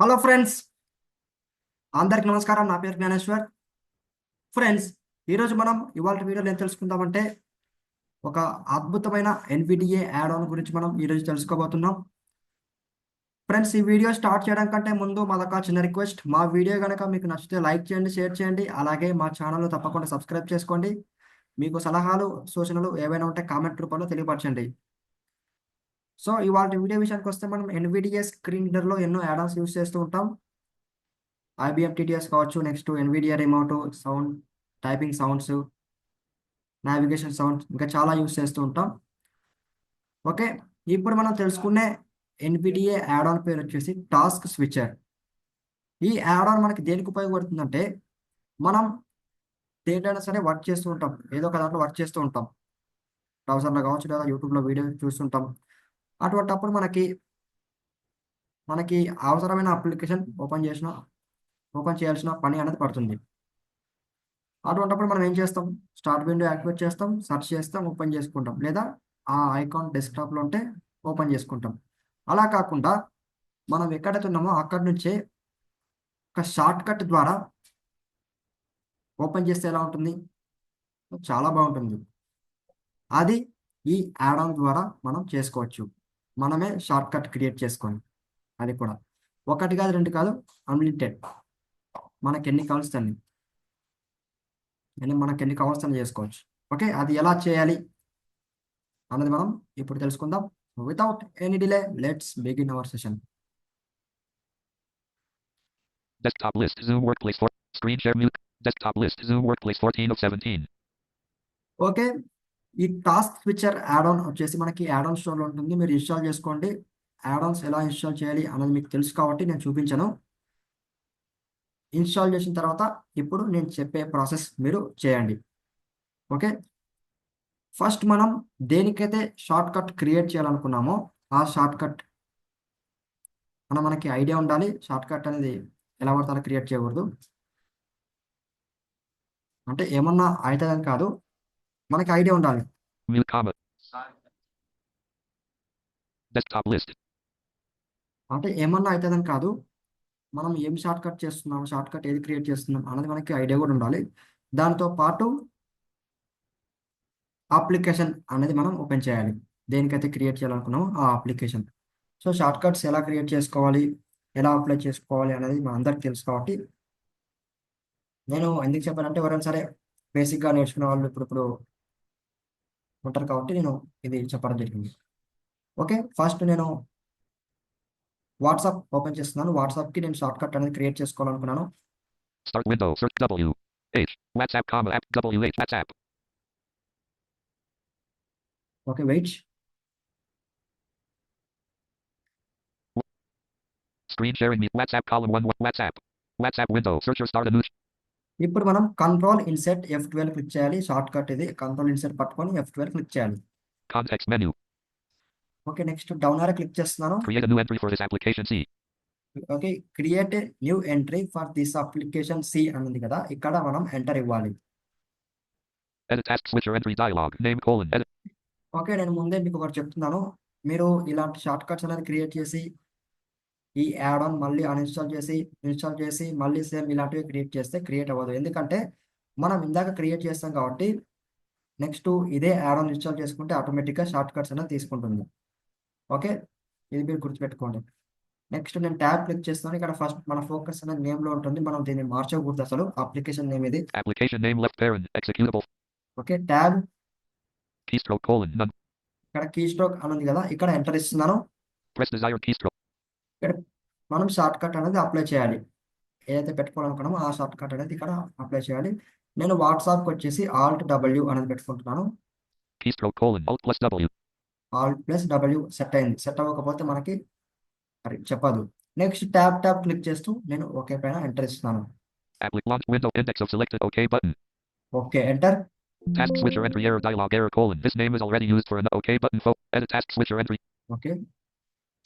Hello friends, అందరికి నమస్కారం. నా పేరు జ్ఞానేశ్వర్. ఫ్రెండ్స్, ఈరోజు మనం ఇవాళ వీడియోలో ఏం తెలుసుకుందామంటే ఒక అద్భుతమైన ఎన్విడిఏ యాడ్ ఆన్ గురించి మనం ఈరోజు తెలుసుకోబోతున్నాం. ఫ్రెండ్స్, ఈ వీడియో స్టార్ట్ చేయడం కంటే ముందు మాదొక చిన్న రిక్వెస్ట్. మా వీడియో కనుక మీకు నచ్చితే లైక్ చేయండి, షేర్ చేయండి. అలాగే మా ఛానల్ తప్పకుండా సబ్స్క్రైబ్ చేసుకోండి. మీకు సలహాలు, సూచనలు ఏవైనా ఉంటే కామెంట్ రూపంలో తెలియపరచండి. సో ఇవాళ వీడియో విషయానికి వస్తే మనం ఎన్విడిఏ స్క్రీన్ రీడర్లో ఎన్నో యాడ్ ఆన్స్ యూస్ చేస్తూ ఉంటాం. ఐబిఎం టీటీఎస్ కావచ్చు, next Nvidia remote sound, typing sounds, navigation sounds, ఇంకా చాలా యూస్ చేస్తూ ఉంటాం. ఓకే, ఇప్పుడు మనం తెలుసుకునే ఎన్విడిఏ యాడ్ ఆన్ పేరు వచ్చేసి టాస్క్ స్విచర్. ఈ యాడ్ ఆన్ మనకి దేనికి ఉపయోగపడుతుందంటే, మనం దేంట్లోనే సరే వర్క్ చేస్తూ ఉంటాం, ఏదో ఒక దాంట్లో వర్క్ చేస్తూ ఉంటాం. బ్రౌజర్లో కావచ్చు, లేదా యూట్యూబ్లో వీడియో చూస్తుంటాం. అటువంటప్పుడు మనకి అవసరమైన అప్లికేషన్ ఓపెన్ చేయాల్సిన పని అనేది పడుతుంది. అటువంటిప్పుడు మనం ఏం చేస్తాం, స్టార్ట్ విండో యాక్టివేట్ చేస్తాం, సెర్చ్ చేస్తాం, ఓపెన్ చేసుకుంటాం, లేదా ఆ ఐకాన్ డెస్క్టాప్లో ఉంటే ఓపెన్ చేసుకుంటాం. అలా కాకుండా మనం ఎక్కడైతే ఉన్నామో అక్కడి నుంచే ఒక షార్ట్ కట్ ద్వారా ఓపెన్ చేస్తే ఎలా ఉంటుంది, చాలా బాగుంటుంది. అది ఈ యాడ్ ఆన్ ద్వారా మనం చేసుకోవచ్చు. మనమే షార్ట్ కట్ క్రియేట్ చేసుకొని, అది కూడా ఒకటి కాదు, రెండు కాదు, అన్లిమిటెడ్. మనకి ఎన్ని కావాల్సి అన్ని మనకి ఎన్ని కావాల్సి అన్ని చేసుకోవచ్చు. ఓకే, అది ఎలా చేయాలి అన్నది మనం ఇప్పుడు తెలుసుకుందాం. Without any delay, let's begin our session. Desktop list Zoom Workplace 4 screen share mute. Desktop list Zoom Workplace 14 of 17. Okay, ఈ టాస్క్ స్విచర్ యాడ్ ఆన్ వచ్చేసి మనకి యాడ్ ఆన్ స్టోర్లో ఉంటుంది. మీరు ఇన్స్టాల్ చేసుకోండి. యాడ్ ఆన్స్ ఎలా ఇన్స్టాల్ చేయాలి అన్నది మీకు తెలుసు కాబట్టి నేను చూపించాను. ఇన్స్టాల్ చేసిన తర్వాత ఇప్పుడు నేను చెప్పే ప్రాసెస్ మీరు చేయండి. ఓకే, ఫస్ట్ మనం దేనికైతే షార్ట్ కట్ క్రియేట్ చేయాలనుకున్నామో ఆ షార్ట్ కట్ మనకి ఐడియా ఉండాలి. షార్ట్ కట్ అనేది ఎలా పడితే అలా క్రియేట్ చేయకూడదు. అంటే ఏమన్నా అవుతుందని కాదు, మనకి ఐడియా ఉండాలి. Mute comma. Desktop list. అంటే ఏమన్నా అవుతుందని కాదు, మనం ఏం షార్ట్ కట్ చేస్తున్నాం, షార్ట్ కట్ ఏది క్రియేట్ చేస్తున్నాం అన్నది మనకి ఐడియా కూడా ఉండాలి. దాంతో పాటు అప్లికేషన్ అనేది మనం ఓపెన్ చేయాలి, దేనికైతే క్రియేట్ చేయాలనుకున్నామో ఆ అప్లికేషన్. సో షార్ట్ కట్స్ ఎలా క్రియేట్ చేసుకోవాలి, ఎలా అప్లై చేసుకోవాలి అనేది మన అందరికి తెలుసు కాబట్టి, నేను ఎందుకు చెప్పానంటే ఎవరైనా సరే బేసిక్గా నేర్చుకునే వాళ్ళు ఇప్పుడు ఉంటారు కాబట్టి నేను ఇది చెప్పడం జరిగింది. ఓకే, ఫస్ట్ నేను వాట్సాప్ ఓపెన్ చేస్తున్నాను. వాట్సాప్కి నేను షార్ట్ కట్ అనేది create చేసుకోవాలనుకున్నాను. Start window. Search W. H. WhatsApp comma app W H WhatsApp. Okay, wait. Screen sharing me. WhatsApp column 1 WhatsApp. WhatsApp window. Searcher start a new. ఇప్పుడు మనం control insert F12 click చేయాలి. Shortcut ఇది. Control insert పట్టుకొని F12 click చేయాలి. Context menu. Okay, next down arrow click చేస్తున్నాను. Create a new entry for this application C. Okay, create new entry for this application C అని ఉంది కదా, ఇక్కడ మనం ఎంటర్ ఇవ్వాలి. Edit task switcher entry dialog. Name colon. Edit. Okay, నేను ముందే మీకు ఒకటి చెప్తున్నాను. మీరు ఇలాంటి షార్ట్ కట్స్ అనేది క్రియేట్ చేసి ఈ యాడ్ ఆన్ మళ్ళీ ఇన్స్టాల్ చేసి మళ్ళీ సేమ్ ఇలాంటివి క్రియేట్ అవ్వదు. ఎందుకంటే మనం ఇందాక క్రియేట్ చేస్తాం కాబట్టి నెక్స్ట్ ఇదే యాడ్ ఆన్ ఇన్స్టాల్ చేసుకుంటే ఆటోమేటిక్గా షార్ట్ కట్స్ అనేది తీసుకుంటుంది. ఓకే, ఇది మీరు గుర్తుపెట్టుకోండి. నెక్స్ట్ నేను ట్యాబ్ క్లిక్ చేస్తాను. ఇక్కడ ఫస్ట్ మన ఫోకస్ అనేది నేమ్లో ఉంటుంది. మనం దీన్ని మార్చకూడదు అసలు. అప్లికేషన్ నేమ్ ఇది. Application name left parent. Executable. Okay, tab, Keystroke colon none. ఇక్కడ కీ స్ట్రోక్ అని ఉంది కదా, ఇక్కడ ఎంటర్ ఇస్తున్నాను. Press desired keystroke. ఇక్కడ మనం షార్ట్ కట్ అనేది అప్లై చేయాలి. ఏదైతే పెట్టుకోవాలనుకున్నామో ఆ షార్ట్ కట్ అనేది ఇక్కడ అప్లై చేయాలి. నేను వాట్సాప్కి వచ్చేసి Alt W అనేది పెట్టుకుంటున్నాను. Keystroke colon Alt plus W. Alt plus W set అయింది. సెట్ అవ్వకపోతే మనకి చెప్పదు. నెక్స్ట్ ట్యాబ్ క్లిక్ చేస్తూ నేను ఓకే పైన ఎంటర్ ఇస్తున్నాను. Applic launch window index of selected OK button. Okay, enter. Task switcher entry error dialog error colon. This name is already used for an OK button. Edit task switcher entry. Okay,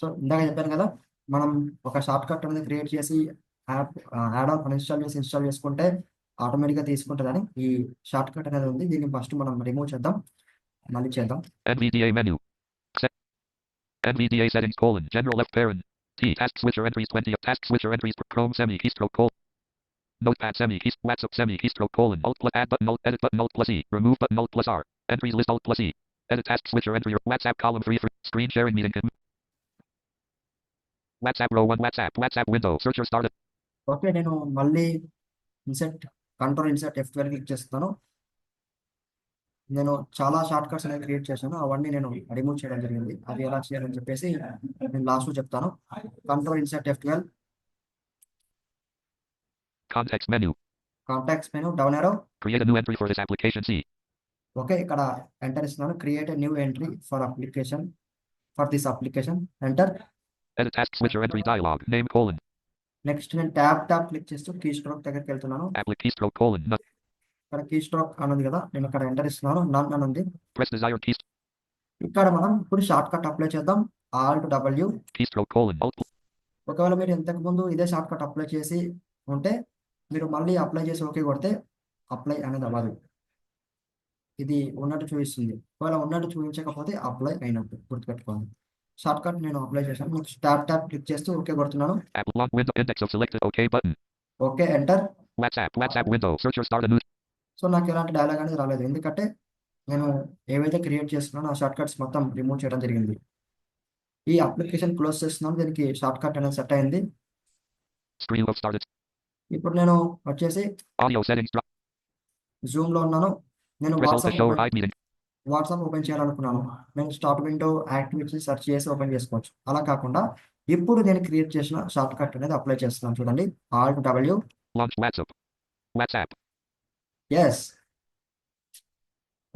so ఇందాక చెప్పాను కదా, మనం ఒక short cut అనేది create చేసి add on install చేసుకుంటే ఆటోమేటిక్గా తీసుకుంటుందని ఈ షార్ట్ కట్ అనేది ఉంది. దీన్ని ఫస్ట్ మనం రిమూవ్ చేద్దాం, మళ్ళీ చేద్దాం. NVDA menu. NVDA settings colon general left parent. T. Task switcher entries 20 of task switcher entries. Chrome semi keystroke colon. Notepad semi keys. WhatsApp semi keystroke colon. Alt plus add button alt edit button alt plus E. Remove button alt plus R. Entries list alt plus E. Edit task switcher entry. WhatsApp column 3 for screen sharing meeting. WhatsApp row 1 WhatsApp window. Searcher started. Okay, నేను మళ్ళీ control insert F12 click చేస్తాను. నేను చాలా short cuts అనేవి create చేశాను, అవన్నీ నేను remove చేయడం జరిగింది. అది ఎలా చేయాలని చెప్పేసి నేను లాస్ట్లో చెప్తాను. Control insert F12, Context menu. Contacts menu, down arrow. Create a new entry for this application C. Okay, ఇక్కడ ఎంటర్ ఇస్తున్నాను. Create a new entry for this application. Enter. Edit task switcher entry dialog. Name colon. Next నేను tap click చేస్తూ key stroke దగ్గరికి వెళ్తున్నాను. Applic keystroke colon. None. ఇక్కడ key stroke అన్నది కదా, నేను ఇక్కడ ఎంటర్ ఇస్తున్నాను. నన్ అని ఉంది. Press desired keystroke. ఇక్కడ మనం ఇప్పుడు షార్ట్ కట్ అప్లై చేద్దాం. Alt W. Keystroke colon. Alt. ఒకవేళ మీరు ఇంతకు ముందు ఇదే షార్ట్ కట్ అప్లై చేసి ఉంటే మీరు మళ్ళీ అప్లై చేసి ఓకే కొడితే అప్లై అనేది అవ్వదు, ఇది ఉన్నట్టు చూపిస్తుంది. ఒకవేళ ఉన్నట్టు చూపించకపోతే అప్లై అయినట్టు గుర్తుపెట్టుకోండి. షార్ట్ కట్ నేను అప్లై చేశాను. నెక్స్ట్ ట్యాప్ క్లిక్ చేస్తూ ఓకే కొడుతున్నాను. App lock window index of selected OK button. Okay, enter. WhatsApp window. Searcher start a new. So నాకు ఎలాంటి డైలాగ్ అనేది రాలేదు, ఎందుకంటే నేను ఏవైతే క్రియేట్ చేస్తున్నానో ఆ షార్ట్ కట్స్ మొత్తం రిమూవ్ చేయడం జరిగింది. ఈ అప్లికేషన్ క్లోజ్ చేస్తున్నాను, దీనికి షార్ట్ కట్ అనేది సెట్ అయింది. Screen load started. ఇప్పుడు నేను వచ్చేసి Audio settings drop. జూమ్లో ఉన్నాను. నేను Press alt to show or hide meeting. WhatsApp open చేయాలనుకున్నాను. నేను స్టార్ట్ విండో యాక్టివిటీ సెర్చ్ చేసి ఓపెన్ చేసుకోవచ్చు. అలా కాకుండా ఇప్పుడు నేను క్రియేట్ చేసిన షార్ట్ కట్ అనేది అప్లై చేస్తున్నాను. చూడండి, Alt W. Launch WhatsApp. Yes,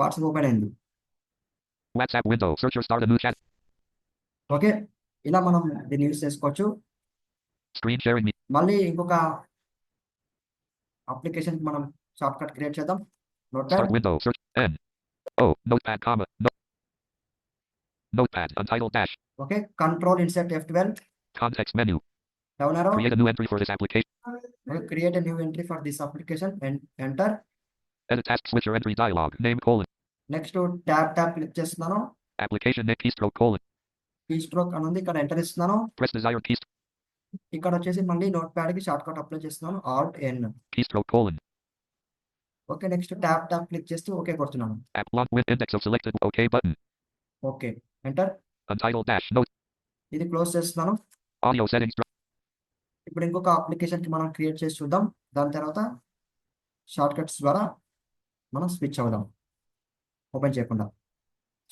WhatsApp open అయింది. WhatsApp window. Searcher start a new chat. Okay, ఇలా మనం దీన్ని యూజ్ చేసుకోవచ్చు. Screen sharing me. మళ్ళీ ఇంకొక అప్లికేషన్కి మనం షార్ట్ కట్ క్రియేట్ చేద్దాం. Notepad. Start window. Search N. O. Notepad comma. No. Notepad. Untitled dash. Okay, control insert F12, Context menu. Down arrow. Create a new entry for this application. Create a new entry for this application. Enter. Edit task switcher entry dialog. Name colon. Next tap click చేస్తున్నాను. Application name keystroke colon. Keystroke అని ఉంది, ఇక్కడ enter ఇస్తున్నాను. Press desired keystroke. ఇక్కడ వచ్చేసి మళ్ళీ note pad కి short cut apply చేస్తున్నాను. Alt N. Keystroke colon. Okay, next tap click చేస్తూ ఓకే కొడుతున్నాను. App lock with index of selected OK button. Okay, enter. Untitled dash. Note. ఇది close చేస్తున్నాను. Audio settings drop. ఇప్పుడు ఇంకొక application కి మనం క్రియేట్ చేసి చూద్దాం. దాని తర్వాత షార్ట్ కట్స్ ద్వారా మనం స్విచ్ అవుదాం, ఓపెన్ చేయకుండా,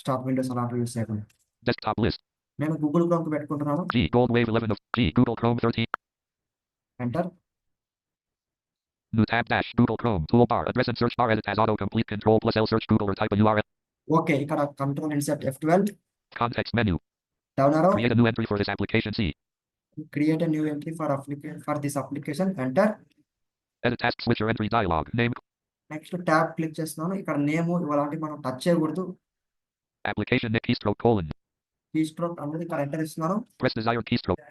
స్టార్ట్ విండోస్ అలాంటివి యూస్ చేయకుండా. Desktop list. నేను గూగుల్ క్రోమ్ కి పెట్టుకుంటున్నాను. G. Gold wave 11 of G. Google Chrome 13. Enter. New tab dash. Google Chrome. Toolbar. Address and search bar. Edit as autocomplete. Control plus L. Search Google or type a URL. Okay, ఇక్కడ control insert F12, Context menu. Down arrow. Create a new entry for this application C. Create a new entry for this application. Enter. Edit task switcher entry dialog. Name. Next tap click చేస్తున్నాను. ఇక్కడ name ఇలాంటివి మనం touch చేయకూడదు. Application name keystroke colon. Keystroke అనేది ఇక్కడ enter ఇస్తున్నాను. Press desired keystroke.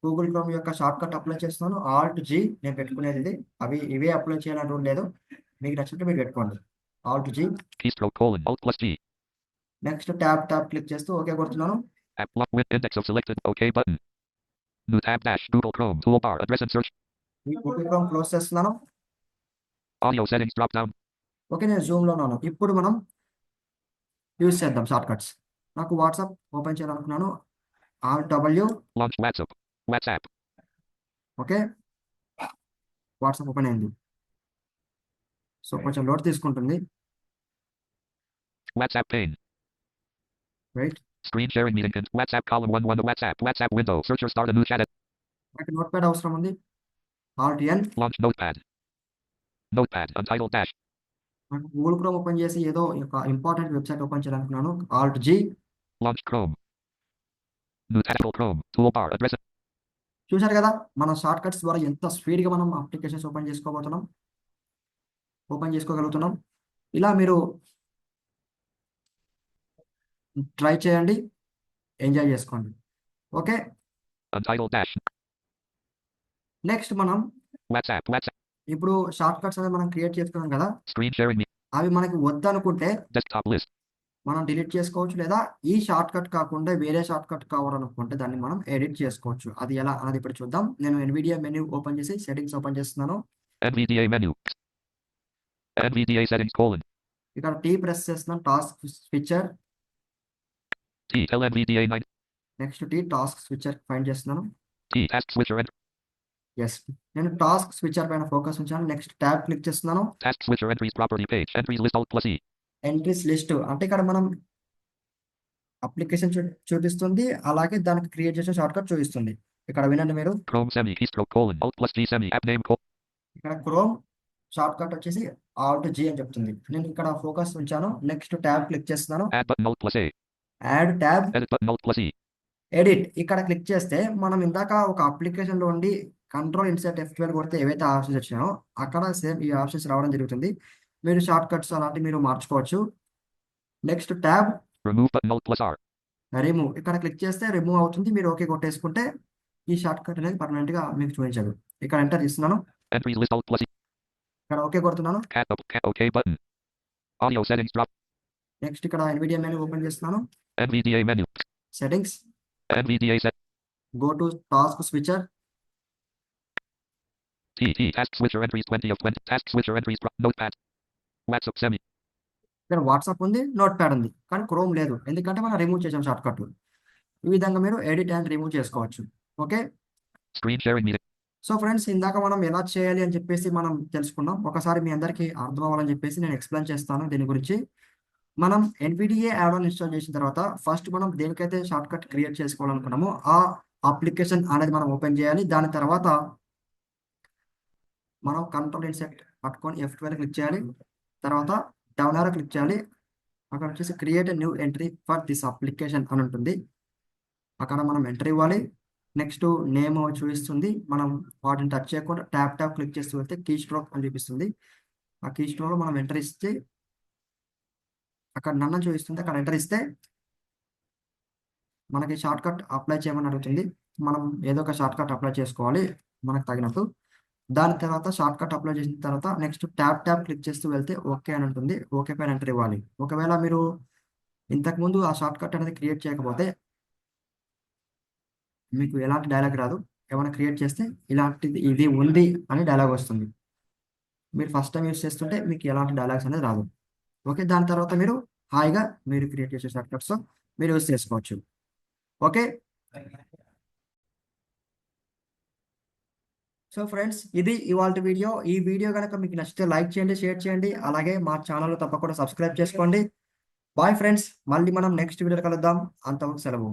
Google Chrome యొక్క short cut apply చేస్తున్నాను. Alt G నేను పెట్టుకునేది ఇది. ఇవే అప్లై చేయాలని రూల్ లేదు, మీకు నచ్చినట్టు మీరు పెట్టుకోండి. Alt G. Keystroke colon. Alt plus G. Next tap click చేస్తూ ఓకే కొడుతున్నాను. App lock with index of selected OK button. New tab dash. Google Chrome. Toolbar. Address and search. ఈ గూగుల్ క్రోమ్ క్లోజ్ చేస్తున్నాను. Audio settings drop down. Okay, నేను జూమ్లో ఉన్నాను. ఇప్పుడు మనం use చేద్దాం షార్ట్ కట్స్. నాకు వాట్సాప్ ఓపెన్ చేయాలనుకున్నాను. Alt W. Launch WhatsApp. Okay, WhatsApp open అయింది. సో కొంచెం లోడ్ తీసుకుంటుంది. WhatsApp pane. Right, Screen sharing meeting. WhatsApp column 1 to WhatsApp window. Searcher start a new chat. నాకు నోట్ ప్యాడ్ అవసరం ఉంది. Alt N. Launch Notepad. Untitled dash. నాకు Google chrome open చేసి ఏదో ఒక ఇంపార్టెంట్ వెబ్సైట్ ఓపెన్ చేయాలనుకున్నాను. Alt G. Launch Chrome. New tab Chrome. Toolbar. Address. చూశారు కదా, మన షార్ట్ కట్స్ ద్వారా ఎంత స్పీడ్గా మనం అప్లికేషన్స్ ఓపెన్ చేసుకోగలుగుతున్నాం. ఇలా మీరు ట్రై చేయండి, ఎంజాయ్ చేసుకోండి. Okay, Untitled dash. నెక్స్ట్ మనం WhatsApp. ఇప్పుడు షార్ట్ కట్స్ అనేది మనం క్రియేట్ చేసుకున్నాం కదా, Screen sharing me. అవి మనకి వద్దనుకుంటే Desktop list. మనం డిలీట్ చేసుకోవచ్చు, లేదా ఈ షార్ట్ కట్ కాకుండా వేరే షార్ట్ కట్ కావాలనుకుంటే దాన్ని మనం ఎడిట్ చేసుకోవచ్చు. అది ఎలా అనేది ఇప్పుడు చూద్దాం. నేను ఎన్విడియా మెనూ ఓపెన్ చేసి సెట్టింగ్స్ ఓపెన్ చేస్తున్నాను. NVDA menu. NVDA settings colon. ఇక్కడ టీ ప్రెస్ చేస్తున్నాను, task switcher. T tell NVDA 9. Next T task switcher find చేస్తున్నాను. T task switcher enter. Yes, నేను టాస్క్ స్విచర్ పైన ఫోకస్ ఉంచాను. నెక్స్ట్ ట్యాబ్ క్లిక్ చేస్తున్నాను. Task switcher entries property page. Entries list alt plus E. Entries list అంటే ఇక్కడ మనం application చూపిస్తుంది, అలాగే దానికి క్రియేట్ చేసిన షార్ట్ కట్ చూపిస్తుంది. ఇక్కడ వినండి మీరు. Chrome semi keystroke colon alt plus G semi app name colon. ఇక్కడ క్రోమ్ షార్ట్ కట్ వచ్చేసి ఆల్ట్ జీ అని చెప్తుంది. నేను ఇక్కడ ఫోకస్ ఉంచాను. నెక్స్ట్ ట్యాబ్ క్లిక్ చేస్తున్నాను. Add button alt plus A. Add tab Edit button alt plus E. Edit ఇక్కడ click చేస్తే మనం ఇందాక ఒక అప్లికేషన్లో ఉండి కంట్రోల్ ఇన్సర్ట్ F12 కొడితే ఏవైతే ఆప్షన్స్ వచ్చినాయో అక్కడ సేమ్ ఈ ఆప్షన్స్ రావడం జరుగుతుంది. మీరు షార్ట్ కట్స్ అలాంటివి మీరు మార్చుకోవచ్చు. Next tab Remove button alt plus R. Remove ఇక్కడ క్లిక్ చేస్తే రిమూవ్ అవుతుంది. మీరు ఓకే కొట్టేసుకుంటే ఈ షార్ట్ కట్ అనేది పర్మనెంట్గా మీకు చూపించదు. ఇక్కడ ఎంటర్ చేస్తున్నాను. Entries list alt plus E. ఇక్కడ ఓకే కొడుతున్నాను. Cat OK button. Audio settings drop. Next ఇక్కడ NVIDIA మెనూ ఓపెన్ చేస్తున్నాను. NVDA menu. Settings, NVDA set. Go to task switcher. T task switcher entries 20 of 20. Task switcher entries notepad. WhatsApp semi. ఇక్కడ WhatsApp ఉంది, note pad ఉంది, కానీ chrome లేదు. ఎందుకంటే మనం remove చేసాం షార్ట్ కట్. ఈ విధంగా మీరు ఎడిట్ అండ్ రిమూవ్ చేసుకోవచ్చు. Okay, Screen sharing meeting. So friends ఇందాక మనం ఎలా చేయాలి అని చెప్పేసి మనం తెలుసుకున్నాం. ఒకసారి మీ అందరికీ అర్థం అవ్వాలని చెప్పేసి నేను ఎక్స్ప్లెయిన్ చేస్తాను దీని గురించి. మనం NVDA యాడ్ ఆన్ ఇన్స్టాల్ చేసిన తర్వాత ఫస్ట్ మనం దేనికైతే షార్ట్ కట్ క్రియేట్ చేసుకోవాలనుకున్నామో ఆ అప్లికేషన్ అనేది మనం ఓపెన్ చేయాలి. దాని తర్వాత మనం కంట్రోల్ ఇన్సెట్ పట్టుకొని F12 క్లిక్ చేయాలి. తర్వాత డౌన్ యారో క్లిక్ చేయాలి. అక్కడ వచ్చేసి create a new entry for this application అని ఉంటుంది. అక్కడ మనం ఎంట్రీ ఇవ్వాలి. నెక్స్ట్ నేమ్ చూపిస్తుంది. మనం వాటిని టచ్ చేయకుండా ట్యాప్ క్లిక్ చేస్తూ వెళ్తే కీ స్ట్రోక్ అని చూపిస్తుంది. ఆ కీ స్ట్రోక్లో మనం ఎంటర్ ఇస్తే అక్కడ నన్ను చూపిస్తుంది. అక్కడ ఎంటర్ ఇస్తే మనకి షార్ట్ కట్ అప్లై చేయమని అడుగుతుంది. మనం ఏదో ఒక షార్ట్ కట్ అప్లై చేసుకోవాలి మనకు తగినట్టు. దాని తర్వాత షార్ట్ కట్ అప్లై చేసిన తర్వాత నెక్స్ట్ ట్యాప్ క్లిక్ చేస్తూ వెళ్తే ఓకే అని ఉంటుంది. ఓకే పైన ఎంటర్ ఇవ్వాలి. ఒకవేళ మీరు ఇంతకుముందు ఆ షార్ట్ కట్ అనేది క్రియేట్ చేయకపోతే మీకు ఎలాంటి డైలాగ్ రాదు. ఏమైనా క్రియేట్ చేస్తే ఇలాంటిది ఇది ఉంది అని డైలాగ్ వస్తుంది. మీరు ఫస్ట్ టైం యూస్ చేస్తుంటే మీకు ఎలాంటి డైలాగ్స్ అనేది రాదు. ఓకే, దాని తర్వాత మీరు హాయిగా మీరు క్రియేట్ చేసే షార్ట్ కట్స్ మీరు యూస్ చేసుకోవచ్చు. ఓకే, సో ఫ్రెండ్స్ ఇది ఇవాళ వీడియో. ఈ వీడియో కనుక మీకు నచ్చితే లైక్ చేయండి, షేర్ చేయండి, అలాగే మా ఛానల్ తప్పకుండా సబ్స్క్రైబ్ చేసుకోండి. బాయ్ ఫ్రెండ్స్, మళ్ళీ మనం నెక్స్ట్ వీడియోలో కలుద్దాం. అంతవరకు సెలవు.